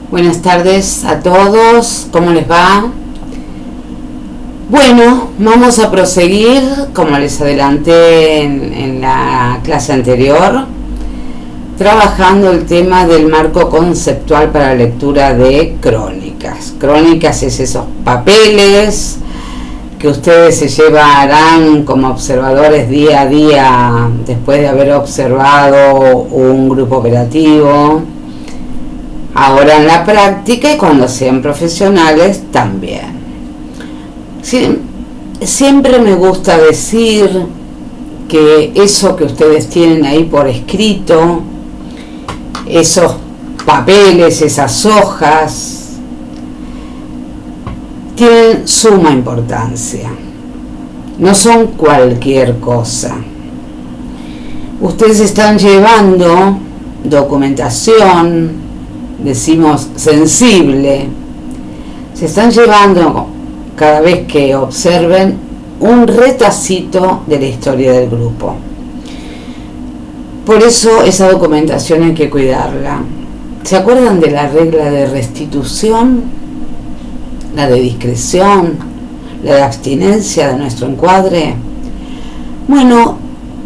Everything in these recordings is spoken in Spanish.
Buenas tardes a todos, ¿cómo les va? Bueno, vamos a proseguir, como les adelanté en la clase anterior, trabajando el tema del marco conceptual para la lectura de crónicas. Crónicas es esos papeles que ustedes se llevarán como observadores día a día después de haber observado un grupo operativo. Ahora en la práctica y cuando sean profesionales también. Siempre me gusta decir que eso que ustedes tienen ahí por escrito, esos papeles, esas hojas, tienen suma importancia. No son cualquier cosa. Ustedes están llevando documentación, decimos sensible, se están llevando cada vez que observen un retacito de la historia del grupo. Por eso esa documentación hay que cuidarla. ¿Se acuerdan de la regla de restitución? La de discreción, la de abstinencia de nuestro encuadre. Bueno,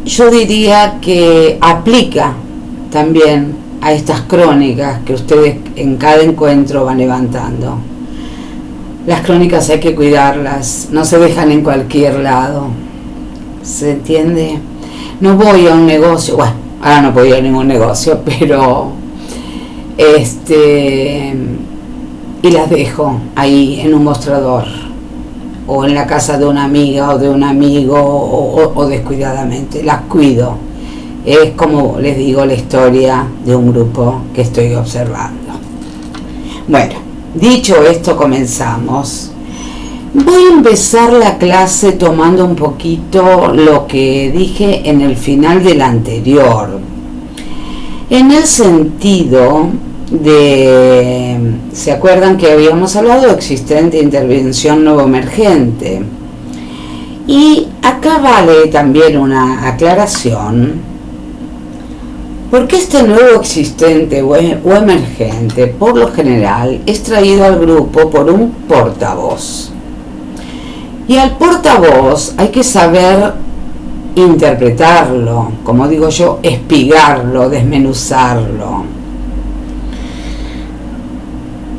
yo diría que aplica también a estas crónicas que ustedes en cada encuentro van levantando. Las crónicas hay que cuidarlas, no se dejan en cualquier lado. ¿Se entiende? No voy a un negocio, bueno, ahora no puedo ir a ningún negocio, pero y las dejo ahí en un mostrador o en la casa de una amiga o de un amigo o descuidadamente, las cuido. Es como les digo la historia de un grupo que estoy observando. Bueno, dicho esto, comenzamos. Voy a empezar la clase tomando un poquito lo que dije en el final del anterior, en el sentido de, ¿se acuerdan que habíamos hablado de existente intervención nuevo emergente? Y acá vale también una aclaración. Porque este nuevo existente o emergente, por lo general, es traído al grupo por un portavoz. Y al portavoz hay que saber interpretarlo, como digo yo, espigarlo, desmenuzarlo.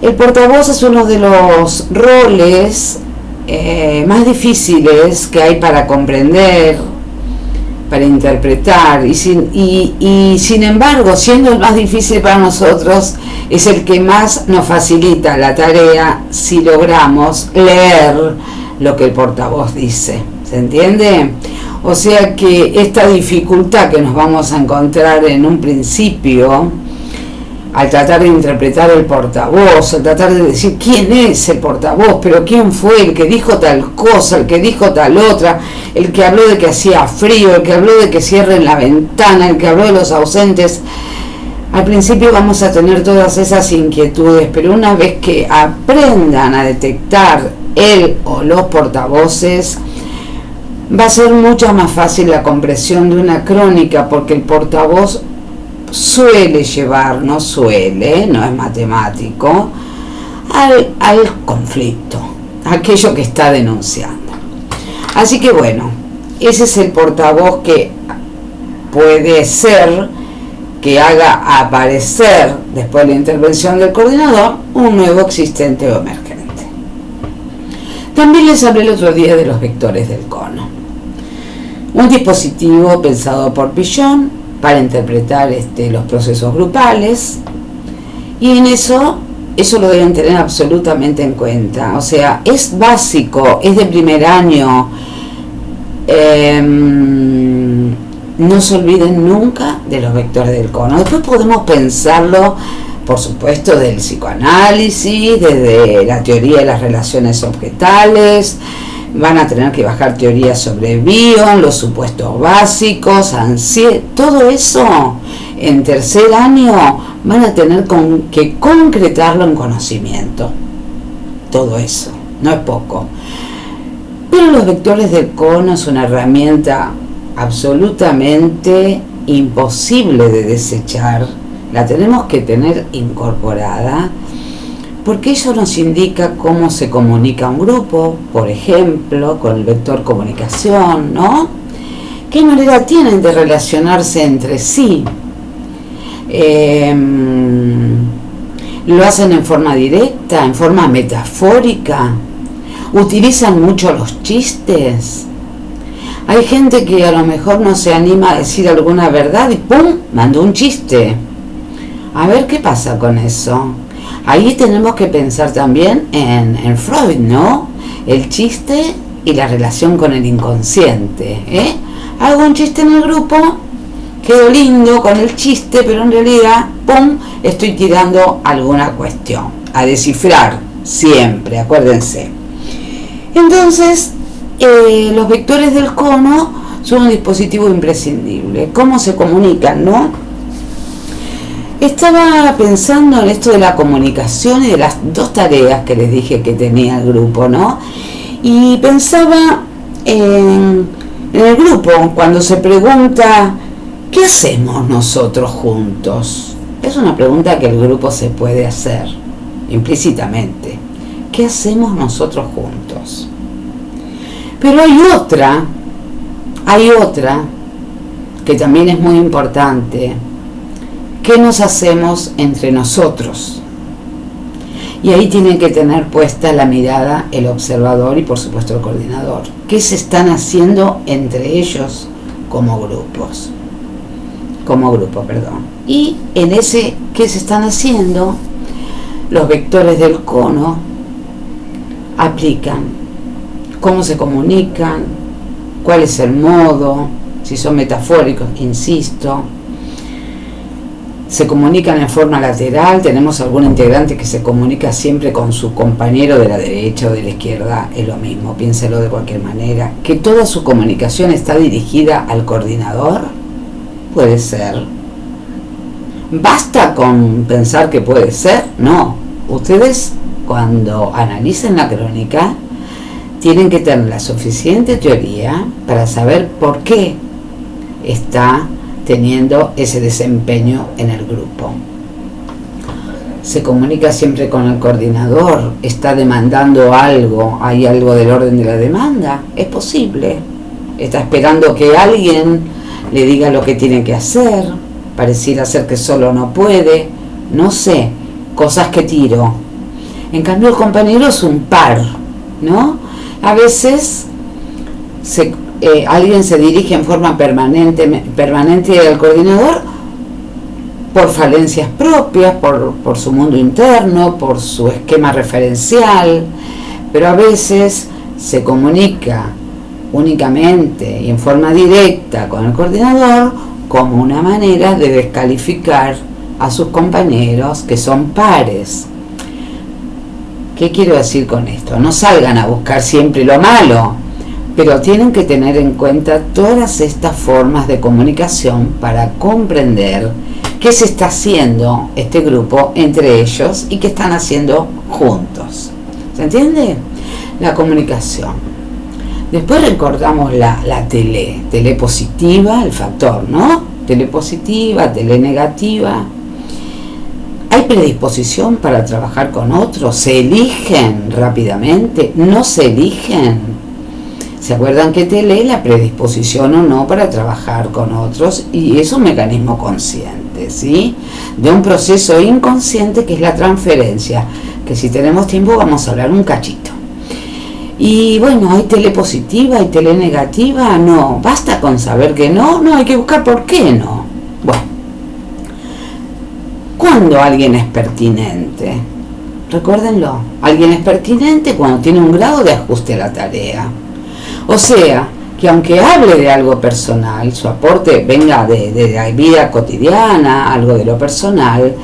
El portavoz es uno de los roles más difíciles que hay para comprender, para interpretar, y sin embargo, siendo el más difícil para nosotros, es el que más nos facilita la tarea si logramos leer lo que el portavoz dice. ¿Se entiende? O sea que esta dificultad que nos vamos a encontrar en un principio, al tratar de interpretar el portavoz, al tratar de decir quién es el portavoz, pero quién fue el que dijo tal cosa, el que dijo tal otra, el que habló de que hacía frío, el que habló de que cierren la ventana, el que habló de los ausentes. Al principio vamos a tener todas esas inquietudes, pero una vez que aprendan a detectar él o los portavoces, va a ser mucho más fácil la comprensión de una crónica, porque el portavoz suele llevar, no es matemático, al conflicto, aquello que está denunciando. Así que bueno, ese es el portavoz que puede ser que haga aparecer, después de la intervención del coordinador, un nuevo existente o emergente. También les hablé el otro día de los vectores del cono, un dispositivo pensado por Pillon para interpretar los procesos grupales, y en eso lo deben tener absolutamente en cuenta. O sea, es básico, es de primer año. No se olviden nunca de los vectores del cono. Después podemos pensarlo, por supuesto, del psicoanálisis, desde la teoría de las relaciones objetales. Van a tener que bajar teorías sobre Bion, los supuestos básicos, todo eso en tercer año van a tener que concretarlo en conocimiento. Todo eso, no es poco. Pero los vectores del cono es una herramienta absolutamente imposible de desechar. La tenemos que tener incorporada porque eso nos indica cómo se comunica un grupo, por ejemplo, con el vector comunicación, ¿no? ¿Qué manera tienen de relacionarse entre sí? ¿Lo hacen en forma directa, en forma metafórica? ¿Utilizan mucho los chistes? Hay gente que a lo mejor no se anima a decir alguna verdad y ¡pum!, mandó un chiste. A ver qué pasa con eso. Ahí tenemos que pensar también en Freud, ¿no? El chiste y la relación con el inconsciente, ¿eh? Hago un chiste en el grupo, quedo lindo con el chiste, pero en realidad, ¡pum!, estoy tirando alguna cuestión. A descifrar, siempre, acuérdense. Entonces, los vectores del cono son un dispositivo imprescindible. ¿Cómo se comunican, no? Estaba pensando en esto de la comunicación y de las dos tareas que les dije que tenía el grupo, ¿no? Y pensaba en el grupo, cuando se pregunta, ¿qué hacemos nosotros juntos? Es una pregunta que el grupo se puede hacer implícitamente. ¿Qué hacemos nosotros juntos? Pero hay otra que también es muy importante. ¿Qué nos hacemos entre nosotros? Y ahí tiene que tener puesta la mirada el observador y por supuesto el coordinador. ¿Qué se están haciendo entre ellos como grupos? Como grupo, perdón. Y en ese ¿qué se están haciendo? Los vectores del cono aplican. ¿Cómo se comunican? ¿Cuál es el modo? Si son metafóricos, insisto. Se comunican en forma lateral, tenemos algún integrante que se comunica siempre con su compañero de la derecha o de la izquierda, es lo mismo, piénselo de cualquier manera. Que toda su comunicación está dirigida al coordinador, puede ser. ¿Basta con pensar que puede ser? No. Ustedes, cuando analicen la crónica, tienen que tener la suficiente teoría para saber por qué está teniendo ese desempeño en el grupo. Se comunica siempre con el coordinador, está demandando algo, hay algo del orden de la demanda, es posible, está esperando que alguien le diga lo que tiene que hacer, pareciera ser que solo no puede, no sé, cosas que tiro. En cambio el compañero es un par, ¿no? A veces alguien se dirige en forma permanente al coordinador por falencias propias, por su mundo interno, por su esquema referencial, pero a veces se comunica únicamente y en forma directa con el coordinador como una manera de descalificar a sus compañeros que son pares. ¿Qué quiero decir con esto? No salgan a buscar siempre lo malo, pero tienen que tener en cuenta todas estas formas de comunicación para comprender qué se está haciendo este grupo entre ellos y qué están haciendo juntos. ¿Se entiende? La comunicación. Después recordamos la tele positiva, el factor, ¿no? Tele positiva, tele negativa. ¿Hay predisposición para trabajar con otros? ¿Se eligen rápidamente? ¿No se eligen? ¿Se acuerdan que tele la predisposición o no para trabajar con otros? Y es un mecanismo consciente, ¿sí? De un proceso inconsciente que es la transferencia, que si tenemos tiempo vamos a hablar un cachito. Y bueno, ¿hay tele positiva, hay tele negativa? No, basta con saber que no, hay que buscar por qué no. Bueno, ¿cuándo alguien es pertinente? Recuérdenlo, alguien es pertinente cuando tiene un grado de ajuste a la tarea. O sea, que aunque hable de algo personal, su aporte venga de la vida cotidiana, algo de lo personal,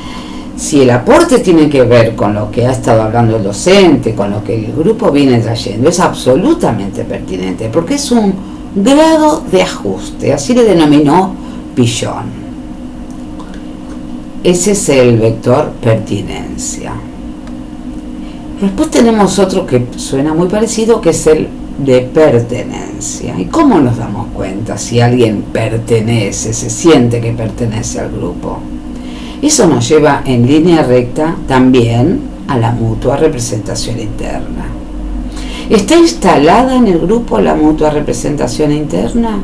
si el aporte tiene que ver con lo que ha estado hablando el docente, con lo que el grupo viene trayendo, es absolutamente pertinente, porque es un grado de ajuste, así le denominó Pillon. Ese es el vector pertinencia. Después tenemos otro que suena muy parecido, que es el de pertenencia. ¿Y cómo nos damos cuenta si alguien pertenece, se siente que pertenece al grupo? Eso nos lleva en línea recta también a la mutua representación interna. ¿Está instalada en el grupo la mutua representación interna?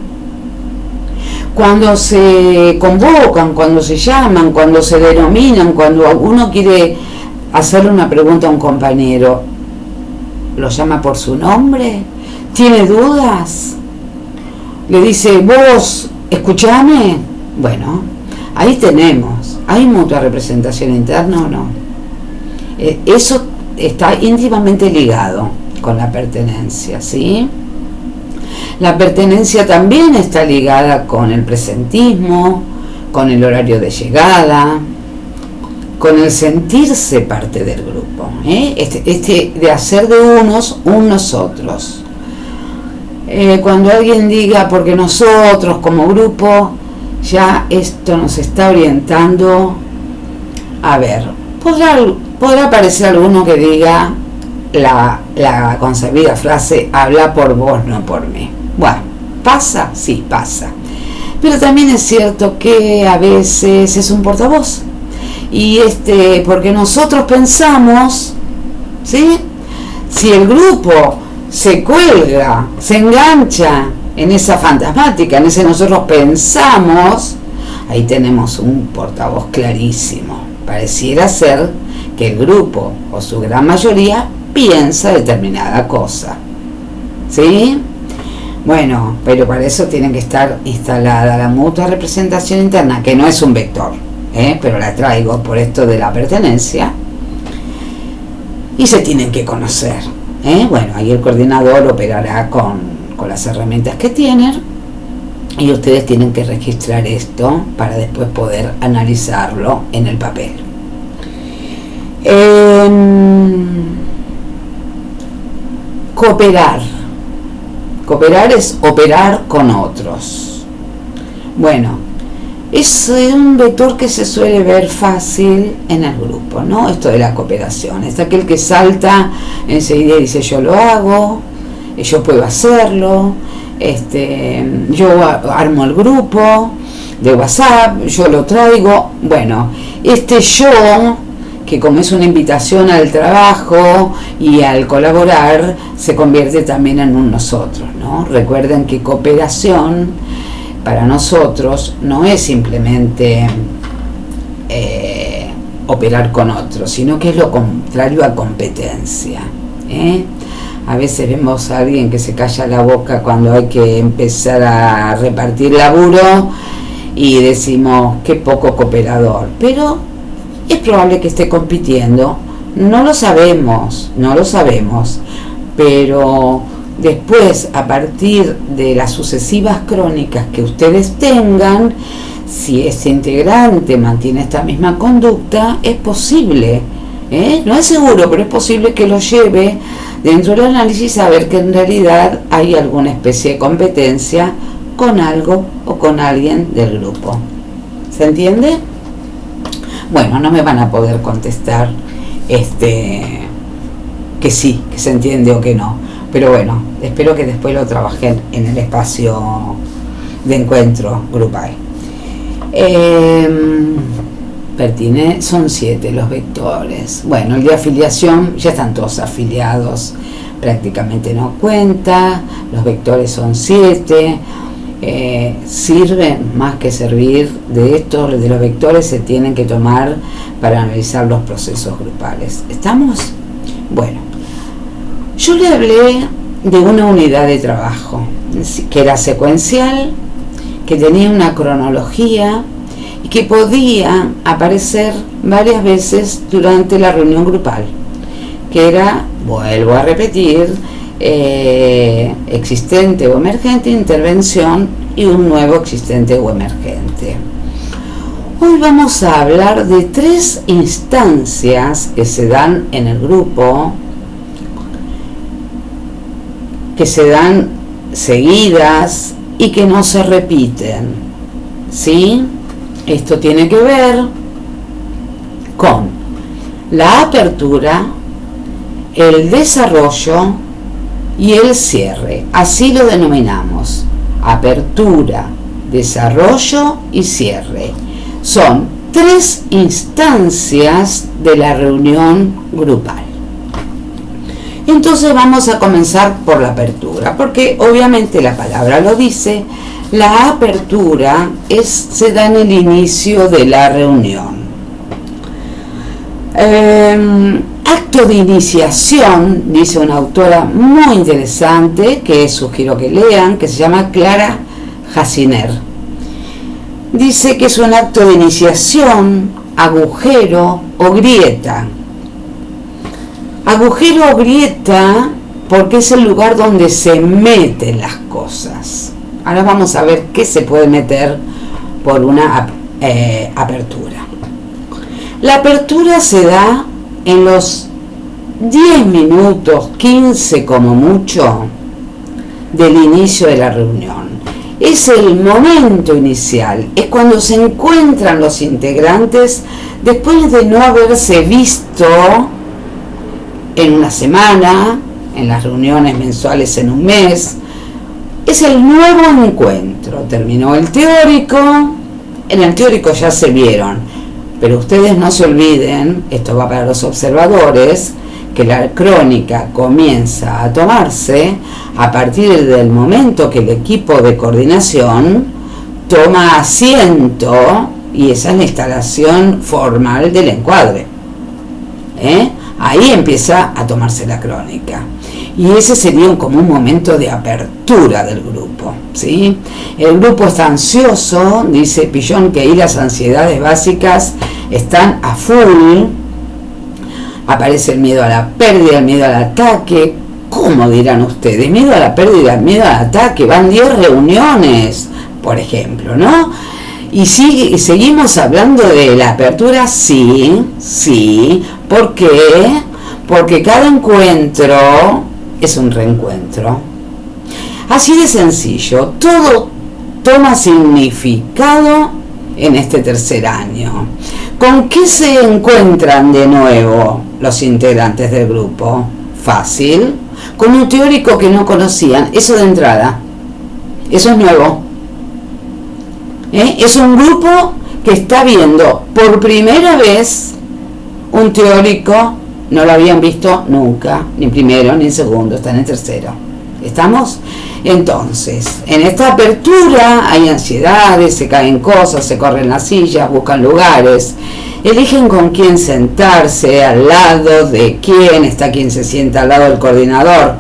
Cuando se convocan, cuando se llaman, cuando se denominan, cuando uno quiere hacerle una pregunta a un compañero, ¿lo llama por su nombre? ¿Tiene dudas? ¿Le dice, vos, escuchame? Bueno, ahí tenemos. ¿Hay mutua representación interna o no? Eso está íntimamente ligado con la pertenencia, ¿sí? La pertenencia también está ligada con el presentismo, con el horario de llegada, con el sentirse parte del grupo, de hacer de unos un nosotros. Cuando alguien diga porque nosotros como grupo, ya esto nos está orientando. A ver, podrá aparecer alguno que diga la consabida frase, habla por vos, no por mí. Bueno, ¿pasa? Sí, pasa. Pero también es cierto que a veces es un portavoz. Y porque nosotros pensamos, ¿sí? Si el grupo se cuelga, se engancha en esa fantasmática, en ese nosotros pensamos, ahí tenemos un portavoz clarísimo. Pareciera ser que el grupo, o su gran mayoría, piensa determinada cosa, ¿sí? Bueno, pero para eso tiene que estar instalada la mutua representación interna, que no es un vector, pero la traigo por esto de la pertenencia, y se tienen que conocer, Bueno, ahí el coordinador operará con las herramientas que tienen, y ustedes tienen que registrar esto para después poder analizarlo en el papel. Cooperar es operar con otros. Bueno, es un vector que se suele ver fácil en el grupo, ¿no? Esto de la cooperación, es aquel que salta enseguida y dice yo lo hago, yo puedo hacerlo, yo armo el grupo de WhatsApp, yo lo traigo. Bueno, yo, que como es una invitación al trabajo y al colaborar, se convierte también en un nosotros, ¿no? Recuerden que cooperación para nosotros no es simplemente operar con otros, sino que es lo contrario a competencia, A veces vemos a alguien que se calla la boca cuando hay que empezar a repartir laburo y decimos qué poco cooperador, pero es probable que esté compitiendo, no lo sabemos, pero después, a partir de las sucesivas crónicas que ustedes tengan, si ese integrante mantiene esta misma conducta, es posible, no es seguro, pero es posible que lo lleve dentro del análisis a ver que en realidad hay alguna especie de competencia con algo o con alguien del grupo. ¿Se entiende? Bueno, no me van a poder contestar que sí, que se entiende o que no. Pero bueno, espero que después lo trabajen en el espacio de encuentro grupal. Son 7 los vectores. Bueno, el de afiliación, ya están todos afiliados, prácticamente no cuenta. Los vectores son 7. Sirven más que servir. De estos, de los vectores, se tienen que tomar para analizar los procesos grupales. ¿Estamos? Bueno, yo le hablé de una unidad de trabajo que era secuencial, que tenía una cronología y que podía aparecer varias veces durante la reunión grupal, que era, vuelvo a repetir, existente o emergente, intervención y un nuevo existente o emergente. Hoy vamos a hablar de 3 instancias que se dan en el grupo, que se dan seguidas y que no se repiten, ¿sí? Esto tiene que ver con la apertura, el desarrollo y el cierre. Así lo denominamos: apertura, desarrollo y cierre. Son 3 instancias de la reunión grupal. Entonces vamos a comenzar por la apertura, porque obviamente la palabra lo dice, la apertura se da en el inicio de la reunión. Acto de iniciación, dice una autora muy interesante, que sugiero que lean, que se llama Clara Jaciner. Dice que es un acto de iniciación, agujero o grieta. Agujero o grieta porque es el lugar donde se meten las cosas. Ahora vamos a ver qué se puede meter por una apertura. La apertura se da en los 10 minutos, 15 como mucho, del inicio de la reunión. Es el momento inicial, es cuando se encuentran los integrantes después de no haberse visto en una semana, en las reuniones mensuales en un mes. Es el nuevo encuentro. Terminó el teórico, en el teórico ya se vieron, pero ustedes no se olviden, esto va para los observadores, que la crónica comienza a tomarse a partir del momento que el equipo de coordinación toma asiento, y esa es la instalación formal del encuadre. Ahí empieza a tomarse la crónica. Y ese sería como un momento de apertura del grupo, ¿sí? El grupo está ansioso, dice Pillon, que ahí las ansiedades básicas están a full. Aparece el miedo a la pérdida, el miedo al ataque. ¿Cómo dirán ustedes? Miedo a la pérdida, miedo al ataque. Van 10 reuniones, por ejemplo, ¿no? Y seguimos hablando de la apertura, sí. ¿Por qué? Porque cada encuentro es un reencuentro. Así de sencillo, todo toma significado en este tercer año. ¿Con qué se encuentran de nuevo los integrantes del grupo? Fácil, con un teórico que no conocían, eso de entrada, eso es nuevo. Es un grupo que está viendo por primera vez un teórico, no lo habían visto nunca, ni primero ni segundo, están en tercero. ¿Estamos? Entonces, en esta apertura hay ansiedades, se caen cosas, se corren las sillas, buscan lugares, eligen con quién sentarse, al lado de quién, está quien se sienta al lado del coordinador.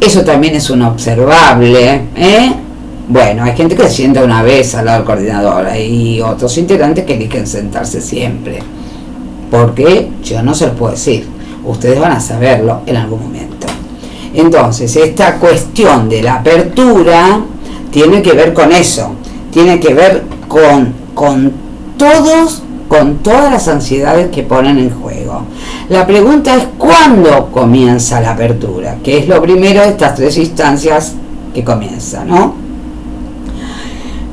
Eso también es un observable, Bueno, hay gente que se sienta una vez al lado del coordinador, hay otros integrantes que eligen sentarse siempre. Porque yo no se los puedo decir, ustedes van a saberlo en algún momento. Entonces, esta cuestión de la apertura tiene que ver con eso, tiene que ver con todas las ansiedades que ponen en juego. La pregunta es ¿cuándo comienza la apertura? Que es lo primero de estas 3 instancias que comienzan, ¿no?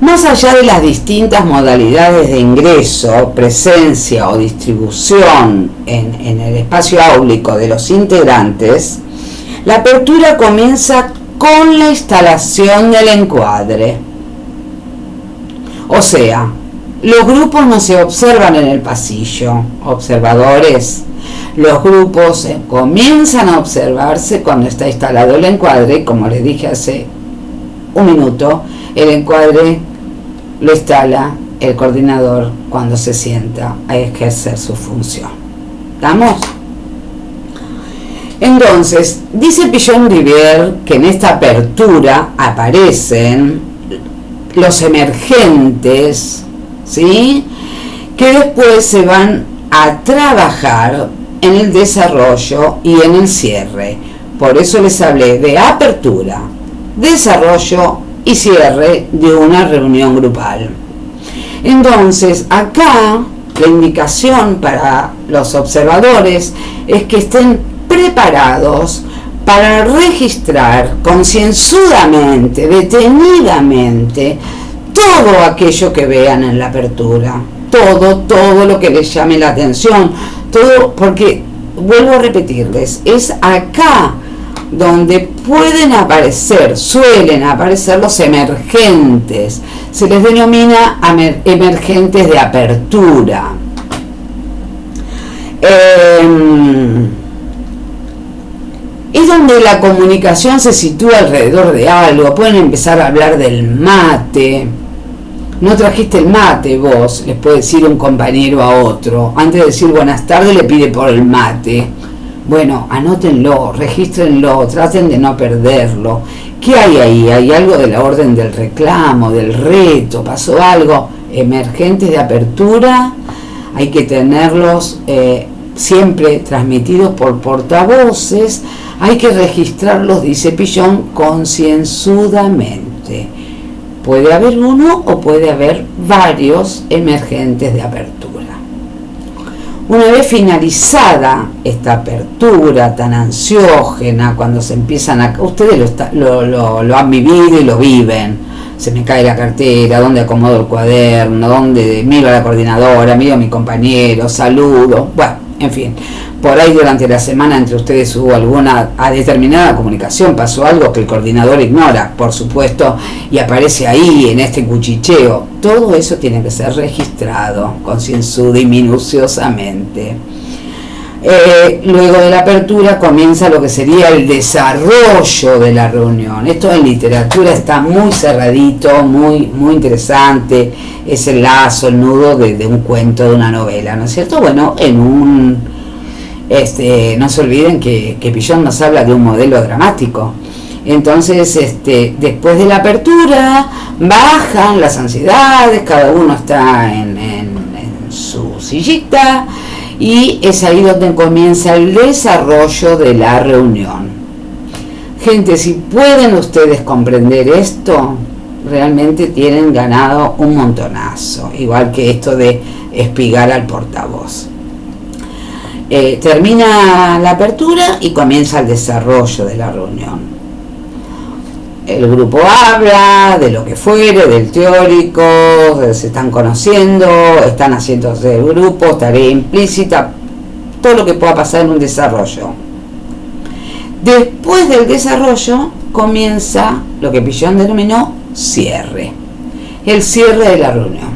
Más allá de las distintas modalidades de ingreso, presencia o distribución en el espacio áulico de los integrantes, la apertura comienza con la instalación del encuadre. O sea, los grupos no se observan en el pasillo, observadores. Los grupos comienzan a observarse cuando está instalado el encuadre. Como les dije hace un minuto, el encuadre lo instala el coordinador cuando se sienta a ejercer su función. ¿Estamos? Entonces, dice Pillon-Rivière que en esta apertura aparecen los emergentes, ¿sí? Que después se van a trabajar en el desarrollo y en el cierre. Por eso les hablé de apertura, desarrollo y cierre de una reunión grupal. Entonces, acá la indicación para los observadores es que estén preparados para registrar concienzudamente, detenidamente, todo aquello que vean en la apertura, todo lo que les llame la atención, todo, porque vuelvo a repetirles, es acá donde suelen aparecer los emergentes. Se les denomina emergentes de apertura. Es donde la comunicación se sitúa alrededor de algo. Pueden empezar a hablar del mate. No trajiste el mate vos, les puede decir un compañero a otro. Antes de decir buenas tardes le pide por el mate. Bueno, anótenlo, regístrenlo, traten de no perderlo. ¿Qué hay ahí? ¿Hay algo de la orden del reclamo, del reto? ¿Pasó algo? Emergentes de apertura, hay que tenerlos siempre transmitidos por portavoces. Hay que registrarlos, dice Pillon, concienzudamente. Puede haber uno o puede haber varios emergentes de apertura. Una vez finalizada esta apertura tan ansiógena, cuando se empiezan a... Ustedes lo han vivido y lo viven. Se me cae la cartera, dónde acomodo el cuaderno, dónde miro a la coordinadora, miro a mi compañero, saludo. Bueno, en fin, por ahí durante la semana entre ustedes hubo alguna determinada comunicación, pasó algo que el coordinador ignora, por supuesto, y aparece ahí en este cuchicheo. Todo eso tiene que ser registrado concienzuda y minuciosamente. Luego de la apertura comienza lo que sería el desarrollo de la reunión. Esto en literatura está muy cerradito, muy interesante. Es el lazo, el nudo de un cuento, de una novela, ¿no es cierto? Bueno, no se olviden que Pillon nos habla de un modelo dramático. Entonces, después de la apertura, bajan las ansiedades, cada uno está en su sillita, y es ahí donde comienza el desarrollo de la reunión. Gente, si pueden ustedes comprender esto, realmente tienen ganado un montonazo, igual que esto de espigar al portavoz. Termina la apertura y comienza el desarrollo de la reunión. El grupo habla de lo que fuere, del teórico, se están conociendo, están haciéndose grupos, tarea implícita, todo lo que pueda pasar en un desarrollo. Después del desarrollo comienza lo que Pillon denominó cierre, el cierre de la reunión.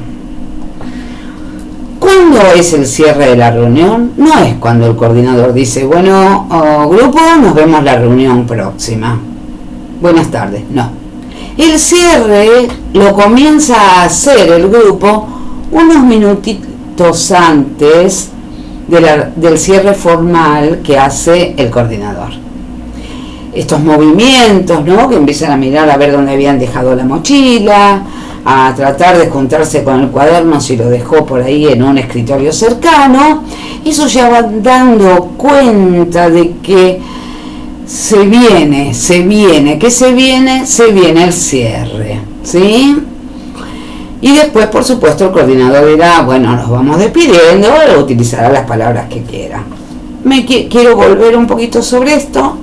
¿Cuándo es el cierre de la reunión? No es cuando el coordinador dice, bueno, grupo, nos vemos la reunión próxima. Buenas tardes, no. El cierre lo comienza a hacer el grupo unos minutitos antes del cierre formal que hace el coordinador. Estos movimientos, ¿no?, que empiezan a mirar a ver dónde habían dejado la mochila, a tratar de juntarse con el cuaderno si lo dejó por ahí en un escritorio cercano, eso ya va dando cuenta de que se viene el cierre, ¿sí? Y después, por supuesto, el coordinador dirá, bueno, nos vamos despidiendo, o utilizará las palabras que quiera. Quiero volver un poquito sobre esto.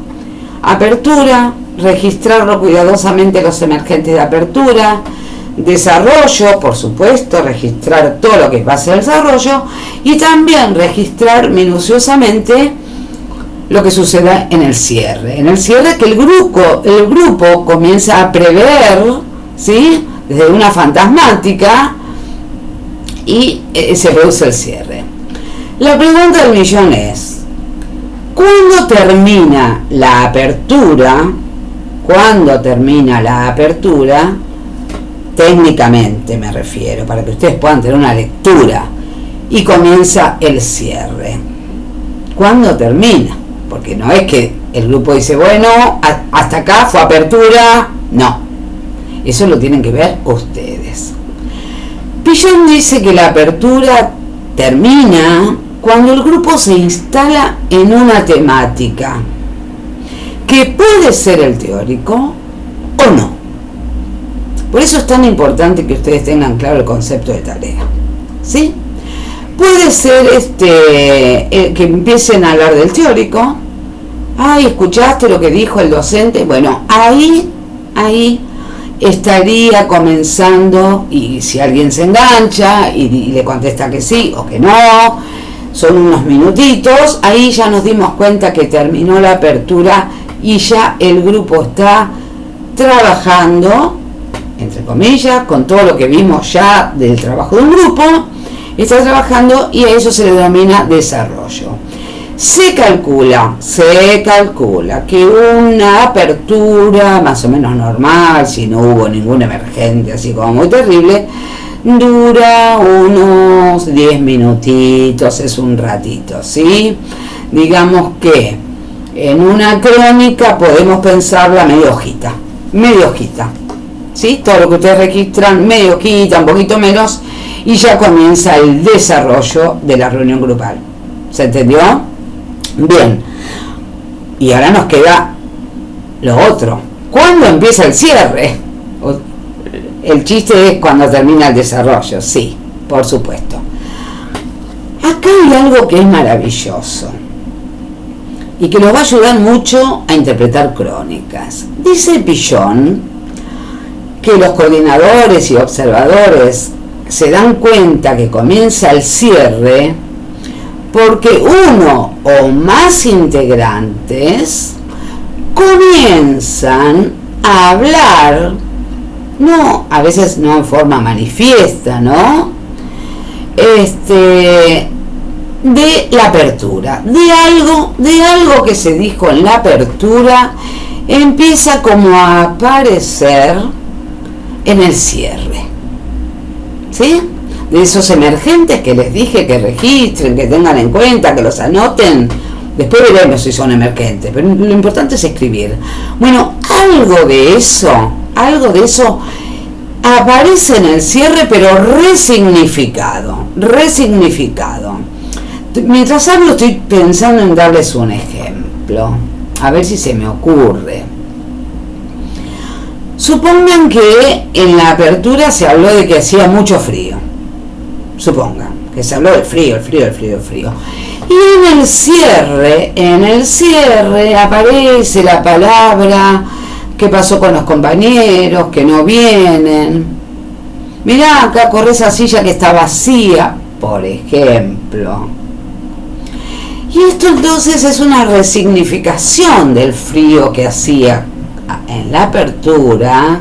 Apertura, registrarlo cuidadosamente los emergentes de apertura. Desarrollo, por supuesto, registrar todo lo que pasa en el desarrollo, y también registrar minuciosamente lo que suceda en el cierre. En el cierre, que el grupo comienza a prever, ¿sí?, desde una fantasmática, y se produce el cierre. La pregunta del millón es, ¿cuándo termina la apertura? ¿Cuándo termina la apertura? Técnicamente me refiero, para que ustedes puedan tener una lectura, y comienza el cierre. ¿Cuándo termina? Porque no es que el grupo dice, bueno, hasta acá fue apertura. No, eso lo tienen que ver ustedes. Pillon dice que la apertura termina cuando el grupo se instala en una temática, que puede ser el teórico o no. Por eso es tan importante que ustedes tengan claro el concepto de tarea, ¿sí? Puede ser que empiecen a hablar del teórico. Ay, ¿escuchaste lo que dijo el docente? Bueno, ahí estaría comenzando, y si alguien se engancha y le contesta que sí o que no, son unos minutitos, ahí ya nos dimos cuenta que terminó la apertura y ya el grupo está trabajando, entre comillas, con todo lo que vimos ya del trabajo de un grupo, está trabajando y a eso se le denomina desarrollo. Se calcula que una apertura más o menos normal, si no hubo ningún emergente así como muy terrible, dura unos 10 minutitos, es un ratito, ¿sí? Digamos que en una crónica podemos pensarla media hojita, ¿sí? Todo lo que ustedes registran, media hojita, un poquito menos, y ya comienza el desarrollo de la reunión grupal. ¿Se entendió? Bien. Y ahora nos queda lo otro. ¿Cuándo empieza el cierre? El chiste es cuando termina el desarrollo, sí, por supuesto. Acá hay algo que es maravilloso y que nos va a ayudar mucho a interpretar crónicas. Dice Pillon que los coordinadores y observadores se dan cuenta que comienza el cierre porque uno o más integrantes comienzan a hablar, no, a veces no en forma manifiesta, ¿no? De la apertura, de algo que se dijo en la apertura, empieza como a aparecer en el cierre, ¿sí? De esos emergentes que les dije que registren, que tengan en cuenta, que los anoten. Después veremos si son emergentes, pero lo importante es escribir. Bueno, algo de eso aparece en el cierre, pero resignificado. Mientras hablo estoy pensando en darles un ejemplo, a ver si se me ocurre. Supongan que en la apertura se habló de que hacía mucho frío. Supongan que se habló del frío. Y en el cierre aparece la palabra qué pasó con los compañeros que no vienen. Mirá, acá corre esa silla que está vacía, por ejemplo. Y esto entonces es una resignificación del frío que hacía en la apertura.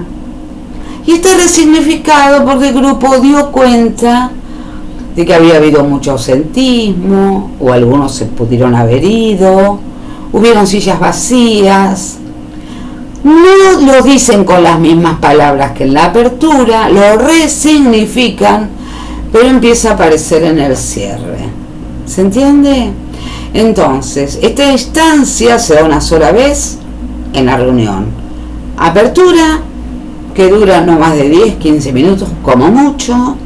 Y está resignificado porque el grupo dio cuenta de que había habido mucho ausentismo, o algunos se pudieron haber ido, hubieron sillas vacías. No lo dicen con las mismas palabras que en la apertura, lo resignifican, pero empieza a aparecer en el cierre. ¿Se entiende? Entonces, esta instancia se da una sola vez en la reunión. Apertura, que dura no más de 10, 15 minutos, como mucho.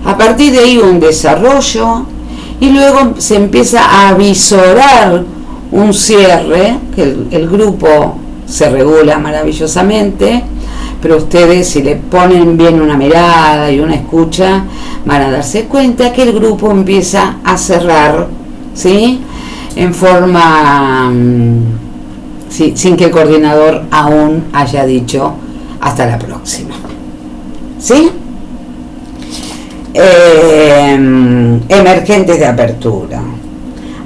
A partir de ahí un desarrollo y luego se empieza a visorar un cierre, que el grupo se regula maravillosamente, pero ustedes si le ponen bien una mirada y una escucha van a darse cuenta que el grupo empieza a cerrar, ¿sí? En forma, sí, sin que el coordinador aún haya dicho hasta la próxima, ¿sí? Emergentes de apertura.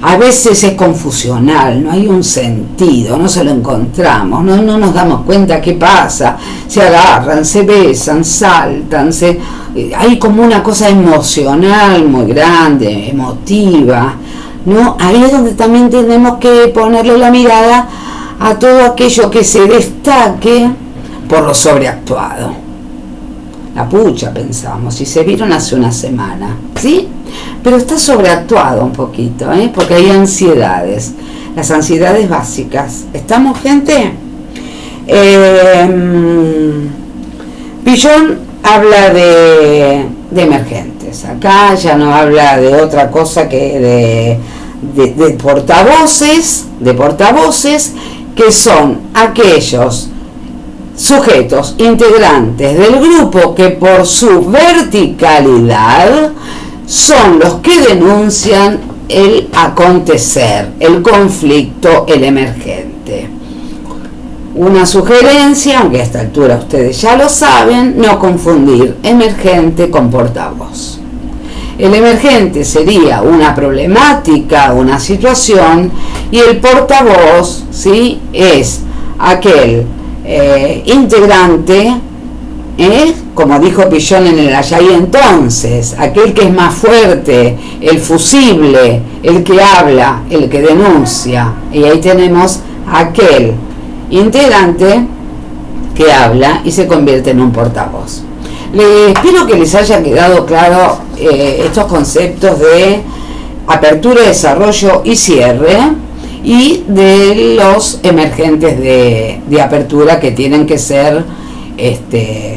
A veces es confusional, no hay un sentido, no se lo encontramos, no nos damos cuenta qué pasa, se agarran, se besan, saltan, hay como una cosa emocional muy grande, emotiva, ¿no? Ahí es donde también tenemos que ponerle la mirada a todo aquello que se destaque por lo sobreactuado. La pucha, pensamos, y se vieron hace una semana, ¿sí? Pero está sobreactuado un poquito, porque hay ansiedades, las ansiedades básicas. ¿Estamos, gente? Pillon habla de emergentes. Acá ya no habla de otra cosa que de portavoces, que son aquellos sujetos integrantes del grupo que por su verticalidad son los que denuncian el acontecer, el conflicto, el emergente. Una sugerencia, aunque a esta altura ustedes ya lo saben, no confundir emergente con portavoz. El emergente sería una problemática, una situación, y el portavoz, ¿sí?, es aquel integrante, como dijo Pillón en el Allá y Entonces, aquel que es más fuerte, el fusible, el que habla, el que denuncia. Y ahí tenemos aquel integrante que habla y se convierte en un portavoz. Espero que les haya quedado claro estos conceptos de apertura, desarrollo y cierre, y de los emergentes de apertura, que tienen que ser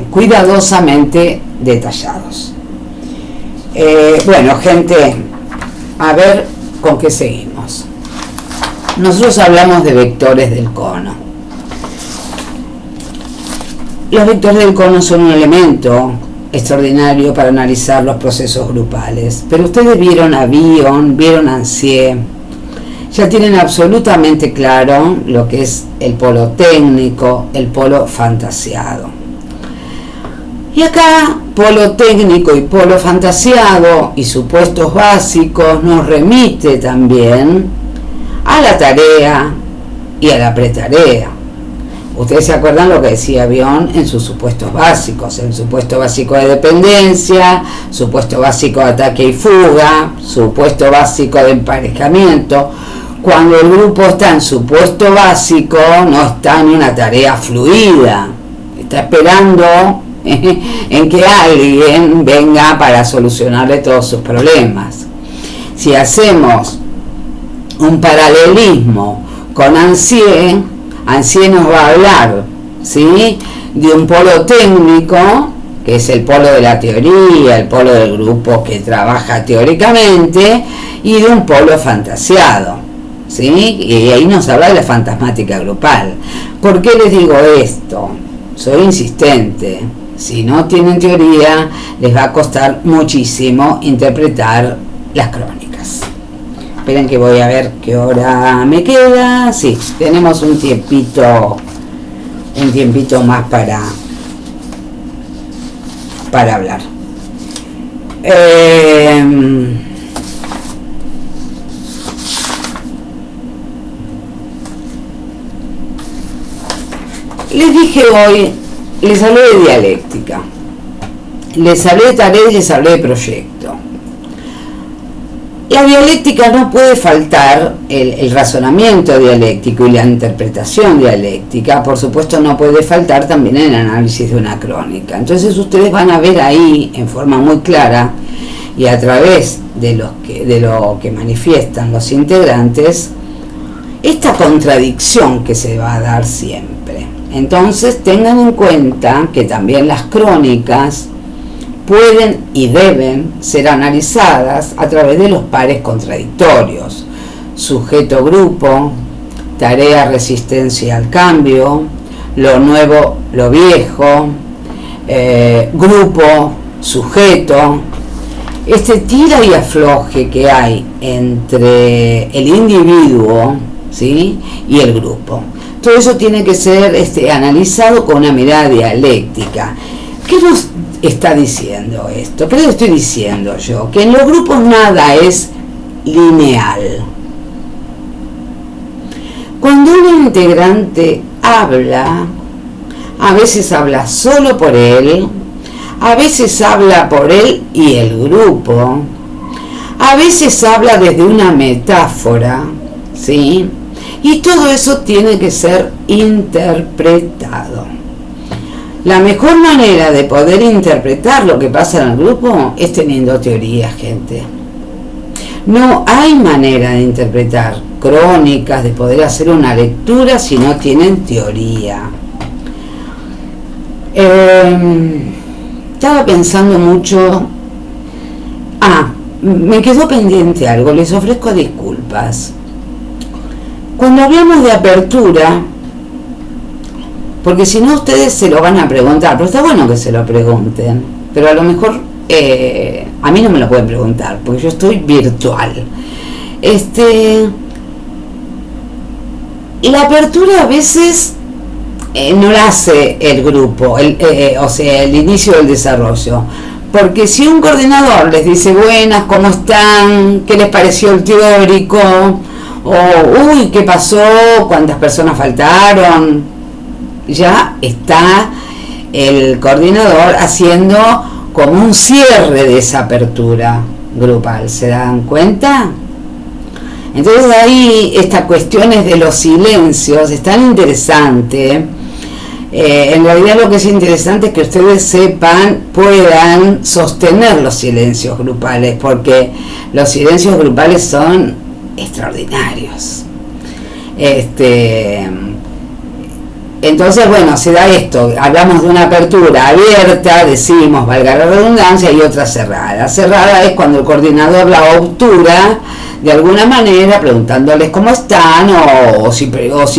cuidadosamente detallados. Bueno, gente, a ver con qué seguimos. Nosotros hablamos de vectores del cono. Los vectores del cono son un elemento extraordinario para analizar los procesos grupales, pero ustedes vieron a Bion, vieron a Ancier, ya tienen absolutamente claro lo que es el polo técnico, el polo fantasiado. Y acá, polo técnico y polo fantasiado y supuestos básicos nos remite también a la tarea y a la pretarea. Ustedes se acuerdan lo que decía Bion en sus supuestos básicos: el supuesto básico de dependencia, supuesto básico de ataque y fuga, supuesto básico de emparejamiento. Cuando el grupo está en supuesto básico, no está en una tarea fluida, está esperando en que alguien venga para solucionarle todos sus problemas. Si hacemos un paralelismo con Ancier nos va a hablar, ¿sí?, de un polo técnico, que es el polo de la teoría, el polo del grupo que trabaja teóricamente, y de un polo fantasiado, ¿sí? Y ahí nos habla de la fantasmática grupal. ¿Por qué les digo esto? Soy insistente. Si no tienen teoría, les va a costar muchísimo interpretar las crónicas. Esperen que voy a ver qué hora me queda. Sí, tenemos un tiempito más para hablar. Les dije hoy, les hablé de dialéctica, les hablé de tarea y les hablé de proyecto. La dialéctica no puede faltar, el razonamiento dialéctico y la interpretación dialéctica, por supuesto, no puede faltar también en el análisis de una crónica. Entonces ustedes van a ver ahí en forma muy clara, y a través de lo que manifiestan los integrantes, esta contradicción que se va a dar siempre. Entonces tengan en cuenta que también las crónicas pueden y deben ser analizadas a través de los pares contradictorios: sujeto-grupo, tarea-resistencia al cambio, lo nuevo, lo viejo, grupo-sujeto. Este tira y afloje que hay entre el individuo, ¿sí?, y el grupo. Todo eso tiene que ser analizado con una mirada dialéctica. ¿Qué nos está diciendo esto? ¿Qué le estoy diciendo yo? Que en los grupos nada es lineal. Cuando un integrante habla, a veces habla solo por él, a veces habla por él y el grupo, a veces habla desde una metáfora, ¿sí? Y todo eso tiene que ser interpretado. La mejor manera de poder interpretar lo que pasa en el grupo es teniendo teoría, gente. No hay manera de interpretar crónicas, de poder hacer una lectura si no tienen teoría. Estaba pensando mucho. Me quedó pendiente algo, les ofrezco disculpas. Cuando hablamos de apertura, porque si no ustedes se lo van a preguntar, pero está bueno que se lo pregunten, pero a lo mejor a mí no me lo pueden preguntar, porque yo estoy virtual. La apertura a veces no la hace el grupo, o sea, el inicio del desarrollo. Porque si un coordinador les dice buenas, ¿cómo están? ¿Qué les pareció el teórico? O uy, ¿qué pasó? ¿Cuántas personas faltaron? Ya está el coordinador haciendo como un cierre de esa apertura grupal, ¿se dan cuenta? Entonces ahí estas cuestiones de los silencios es tan interesante. En realidad lo que es interesante es que ustedes sepan, puedan sostener los silencios grupales, porque los silencios grupales son extraordinarios. Entonces, bueno, se da esto, hablamos de una apertura abierta, decimos, valga la redundancia, y otra cerrada. Cerrada es cuando el coordinador la obtura de alguna manera, preguntándoles cómo están o si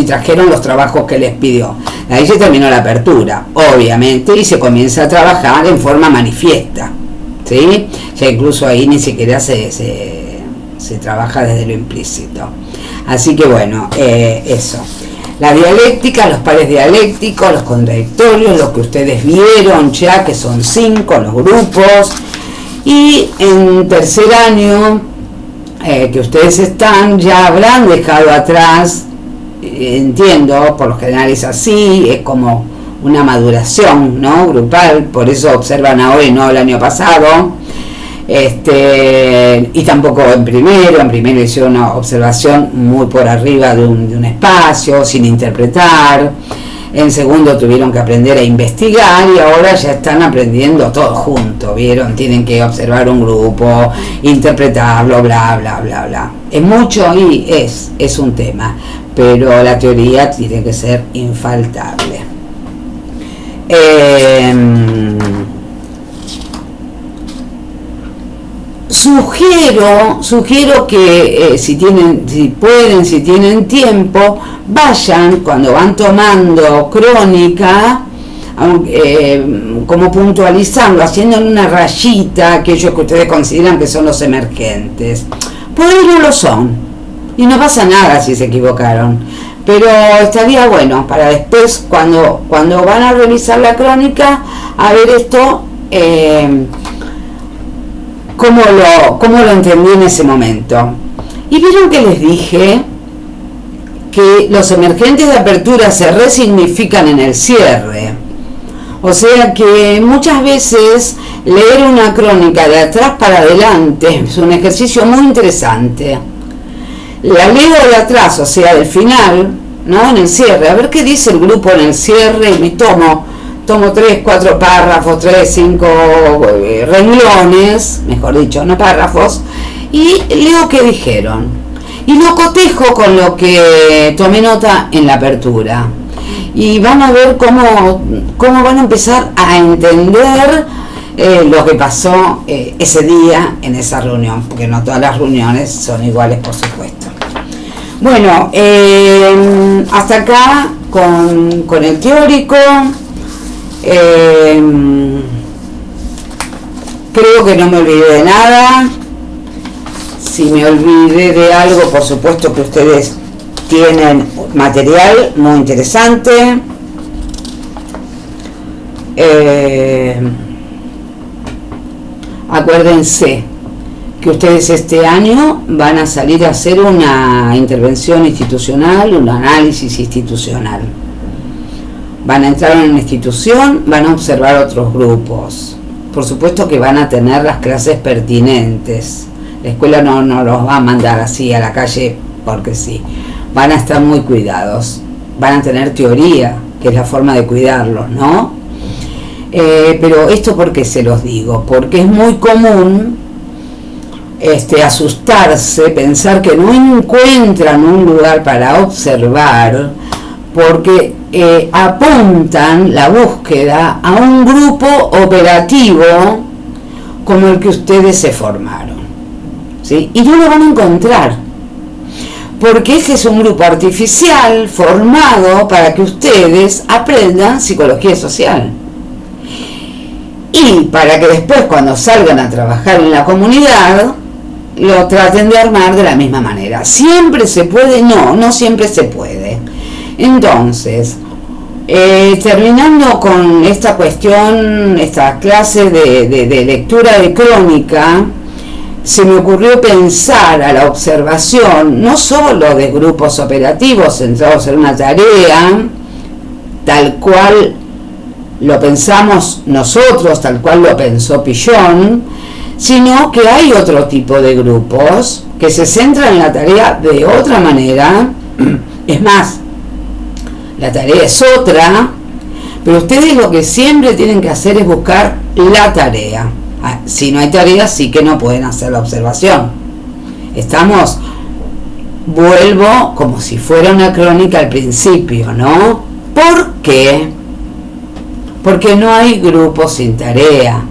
trajeron los trabajos que les pidió. Ahí se terminó la apertura, obviamente, y se comienza a trabajar en forma manifiesta, ¿sí? Ya incluso ahí ni siquiera se trabaja desde lo implícito. Así que bueno, eso. La dialéctica, los pares dialécticos, los contradictorios, lo que ustedes vieron ya, que son 5 los grupos. Y en tercer año, que ustedes están, ya habrán dejado atrás, entiendo, por lo general es así, es como una maduración, ¿no? Grupal, por eso observan ahora y no el año pasado. Y tampoco en primero hicieron una observación muy por arriba de un espacio, sin interpretar. En segundo tuvieron que aprender a investigar y ahora ya están aprendiendo todo junto, ¿vieron? Tienen que observar un grupo, interpretarlo, bla, bla, bla, bla. Es mucho y es un tema, pero la teoría tiene que ser infaltable. Sugiero que si tienen tiempo, vayan cuando van tomando crónica, como puntualizando, haciendo una rayita aquellos que ustedes consideran que son los emergentes. Por ahí no lo son, y no pasa nada si se equivocaron, pero estaría bueno para después, cuando van a revisar la crónica, a ver esto, cómo lo entendí en ese momento. Y vieron que les dije que los emergentes de apertura se resignifican en el cierre. O sea que muchas veces leer una crónica de atrás para adelante es un ejercicio muy interesante. La leo de atrás, o sea, del final, ¿no? En el cierre, a ver qué dice el grupo en el cierre, y me tomo 3, 4 párrafos, 3, 5 renglones, mejor dicho, no párrafos, y leo qué dijeron. Y lo cotejo con lo que tomé nota en la apertura. Y van a ver cómo van a empezar a entender lo que pasó ese día en esa reunión, porque no todas las reuniones son iguales, por supuesto. Bueno, hasta acá con el teórico. Creo que no me olvidé de nada. Si me olvidé de algo, por supuesto que ustedes tienen material muy interesante. Acuérdense que ustedes este año van a salir a hacer una intervención institucional, un análisis institucional. Van a entrar en una institución, van a observar otros grupos. Por supuesto que van a tener las clases pertinentes. La escuela no los va a mandar así a la calle porque sí. Van a estar muy cuidados. Van a tener teoría, que es la forma de cuidarlos, ¿no? Pero esto, ¿por qué se los digo? Porque es muy común asustarse, pensar que no encuentran un lugar para observar, porque apuntan la búsqueda a un grupo operativo como el que ustedes se formaron, ¿sí? Y no lo van a encontrar, porque ese es un grupo artificial formado para que ustedes aprendan psicología social y para que después, cuando salgan a trabajar en la comunidad, lo traten de armar de la misma manera. ¿Siempre se puede? No siempre se puede. Entonces, Terminando con esta cuestión, esta clase de lectura de crónica, se me ocurrió pensar a la observación no solo de grupos operativos centrados en una tarea, tal cual lo pensamos nosotros, tal cual lo pensó Pillon, sino que hay otro tipo de grupos que se centran en la tarea de otra manera. Es más, la tarea es otra, pero ustedes lo que siempre tienen que hacer es buscar la tarea. Si no hay tarea, sí que no pueden hacer la observación. Estamos, vuelvo como si fuera una crónica al principio, ¿no? ¿Por qué? Porque no hay grupo sin tarea.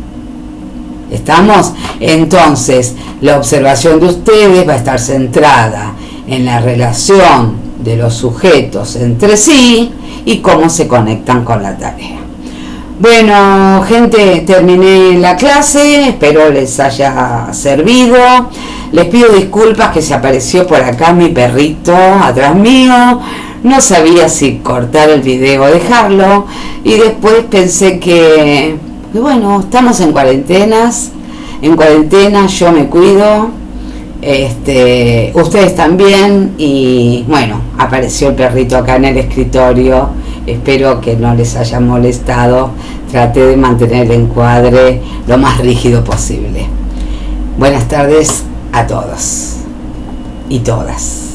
¿Estamos? Entonces, la observación de ustedes va a estar centrada en la relación de los sujetos entre sí y cómo se conectan con la tarea. Bueno, gente, terminé la clase, espero les haya servido. Les pido disculpas que se apareció por acá mi perrito atrás mío. No sabía si cortar el video o dejarlo, y después pensé que bueno, estamos en cuarentenas. En cuarentena yo me cuido, ustedes también, y bueno, apareció el perrito acá en el escritorio. Espero que no les haya molestado. Traté de mantener el encuadre lo más rígido posible. Buenas tardes a todos y todas.